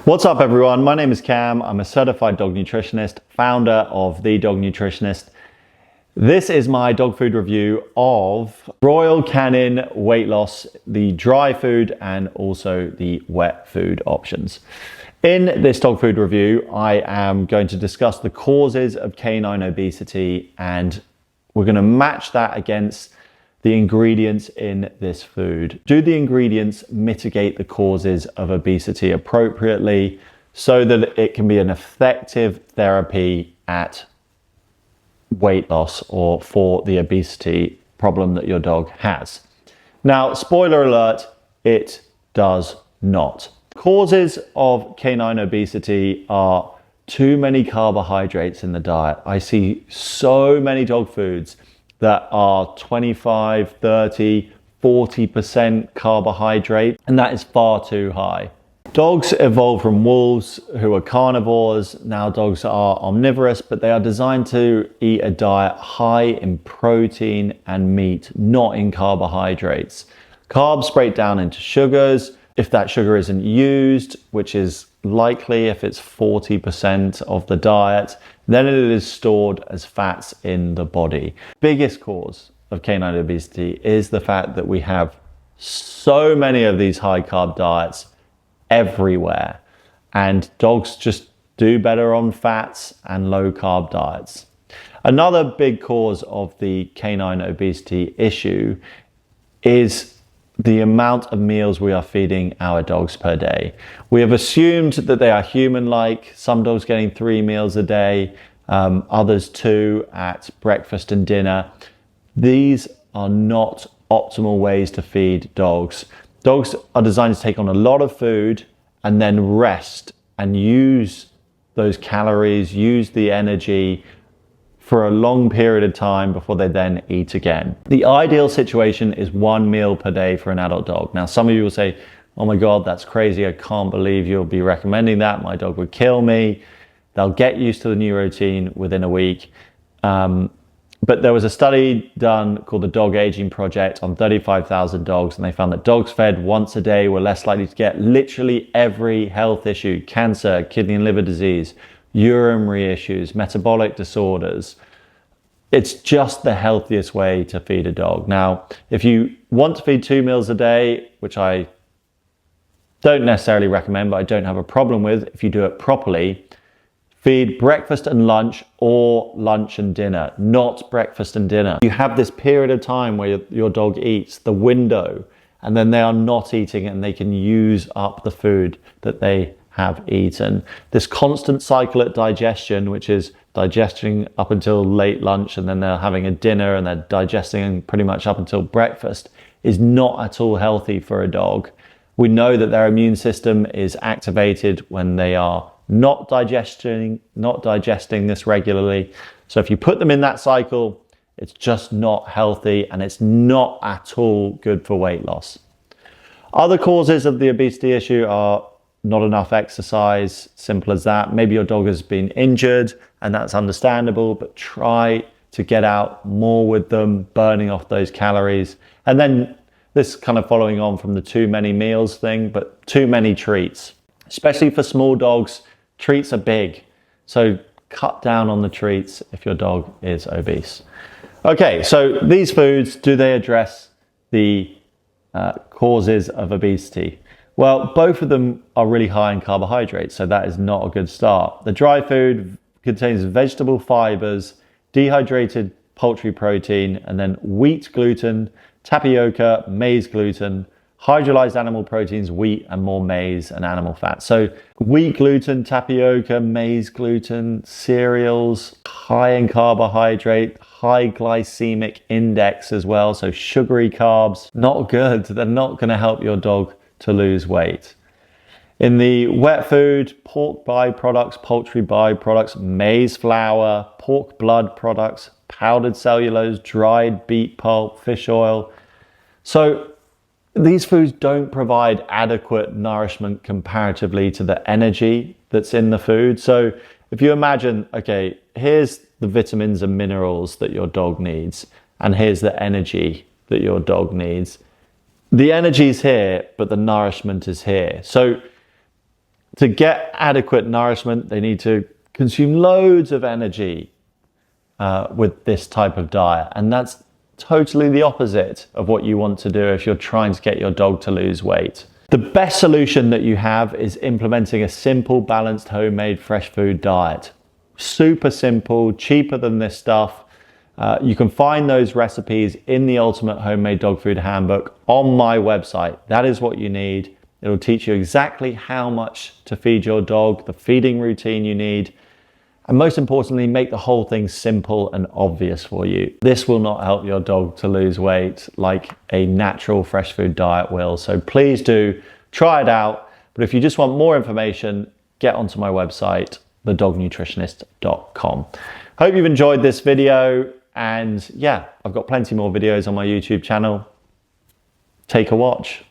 What's up everyone, my name is Cam. I'm a certified dog nutritionist, founder of The Dog Nutritionist. This is my dog food review of Royal Canin weight loss, the dry food and also the wet food options. In this dog food review, I am going to discuss the causes of canine obesity, and we're going to match that against the ingredients in this food. Do the ingredients mitigate the causes of obesity appropriately so that it can be an effective therapy at weight loss or for the obesity problem that your dog has? Now, spoiler alert, it does not. Causes of canine obesity are too many carbohydrates in the diet. I see so many dog foods that are 25, 30, 40% carbohydrate, and that is far too high. Dogs evolved from wolves who are carnivores. Now dogs are omnivorous, but they are designed to eat a diet high in protein and meat, not in carbohydrates. Carbs break down into sugars. If that sugar isn't used, which is likely if it's 40% of the diet, then it is stored as fats in the body. Biggest cause of canine obesity is the fact that we have so many of these high carb diets everywhere, and dogs just do better on fats and low carb diets. Another big cause of the canine obesity issue is the amount of meals we are feeding our dogs per day. We have assumed that they are human-like, some dogs getting 3 meals a day, others 2 at breakfast and dinner. These are not optimal ways to feed dogs. Dogs are designed to take on a lot of food and then rest and use those calories, use the energy for a long period of time before they then eat again. The ideal situation is 1 meal per day for an adult dog. Now, some of you will say, oh my God, that's crazy. I can't believe you'll be recommending that. My dog would kill me. They'll get used to the new routine within a week. But there was a study done called the Dog Aging Project on 35,000 dogs, and they found that dogs fed once a day were less likely to get literally every health issue: cancer, kidney and liver disease, urinary issues, metabolic disorders. It's just the healthiest way to feed a dog. Now, if you want to feed 2 meals a day, which I don't necessarily recommend, but I don't have a problem with if you do it properly, feed breakfast and lunch or lunch and dinner, not breakfast and dinner. You have this period of time where your dog eats, the window, and then they are not eating and they can use up the food that they have eaten. This constant cycle at digestion, which is digesting up until late lunch and then they're having a dinner and they're digesting pretty much up until breakfast, is not at all healthy for a dog. We know that their immune system is activated when they are not digesting this regularly. So if you put them in that cycle, it's just not healthy and it's not at all good for weight loss. Other causes of the obesity issue are not enough exercise, simple as that. Maybe your dog has been injured and that's understandable, but try to get out more with them, burning off those calories. And then this kind of following on from the too many meals thing, but too many treats. Especially for small dogs, treats are big. So cut down on the treats if your dog is obese. Okay, so these foods, do they address the causes of obesity? Well, both of them are really high in carbohydrates, so that is not a good start. The dry food contains vegetable fibers, dehydrated poultry protein, and then wheat gluten, tapioca, maize gluten, hydrolyzed animal proteins, wheat, and more maize and animal fat. So wheat gluten, tapioca, maize gluten, cereals, high in carbohydrate, high glycemic index as well. So sugary carbs, not good. They're not going to help your dog to lose weight. In the wet food, pork byproducts, poultry byproducts, maize flour, pork blood products, powdered cellulose, dried beet pulp, fish oil. So these foods don't provide adequate nourishment comparatively to the energy that's in the food. So if you imagine, okay, here's the vitamins and minerals that your dog needs, and here's the energy that your dog needs. The energy is here, but the nourishment is here. So To get adequate nourishment, they need to consume loads of energy with this type of diet. And that's totally the opposite of what you want to do if you're trying to get your dog to lose weight. The best solution that you have is implementing a simple, balanced, homemade fresh food diet. Super simple, cheaper than this stuff. You can find those recipes in the Ultimate Homemade Dog Food Handbook on my website. That is what you need. It'll teach you exactly how much to feed your dog, the feeding routine you need, and most importantly, make the whole thing simple and obvious for you. This will not help your dog to lose weight like a natural fresh food diet will. So please do try it out. But if you just want more information, get onto my website, thedognutritionist.com. Hope you've enjoyed this video. And yeah, I've got plenty more videos on my YouTube channel. Take a watch.